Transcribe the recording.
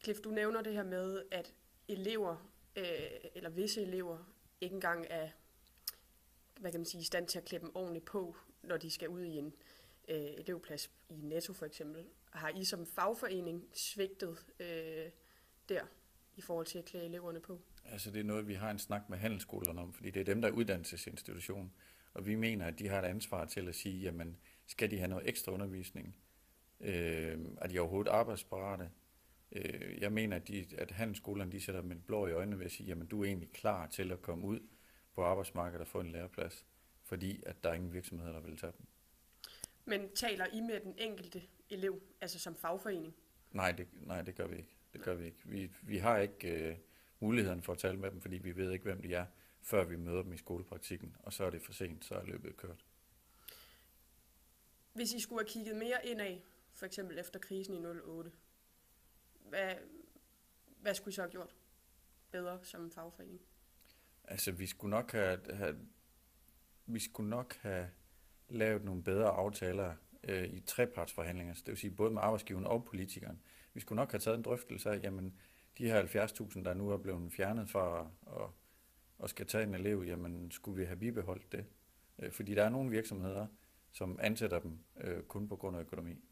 Cliff, du nævner det her med, at elever, eller visse elever, ikke engang er, hvad kan man sige, i stand til at klæde dem ordentligt på, når de skal ud i en elevplads i Netto for eksempel. Har I som fagforening svigtet der i forhold til at klæde eleverne på? Altså det er noget, vi har en snak med handelsskolerne om, fordi det er dem, der er uddannelsesinstitution. Og vi mener, at de har et ansvar til at sige, jamen, skal de have noget ekstra undervisning? Er de overhovedet arbejdsparate? Jeg mener, at handelsskolerne de sætter med blå i øjnene ved at sige, jamen, du er egentlig klar til at komme ud på arbejdsmarkedet og få en læreplads, fordi at der er ingen virksomheder, der vil tage dem. Men taler I med den enkelte elev, altså som fagforening? Nej, det gør vi ikke. Det gør vi ikke. Vi har ikke muligheden for at tale med dem, fordi vi ved ikke, hvem de er, før vi møder dem i skolepraktikken, og så er det for sent, så er løbet kørt. Hvis I skulle have kigget mere indad, for eksempel efter krisen i 08, hvad skulle I så have gjort bedre som fagforening? Altså, vi skulle nok have lavet nogle bedre aftaler i trepartsforhandlinger, det vil sige både med arbejdsgiveren og politikeren. Vi skulle nok have taget en drøftelse af, jamen, de her 70.000, der nu er blevet fjernet fra og skal tage en elev, jamen, skulle vi have bibeholdt det? Fordi der er nogle virksomheder, som ansætter dem kun på grund af økonomi.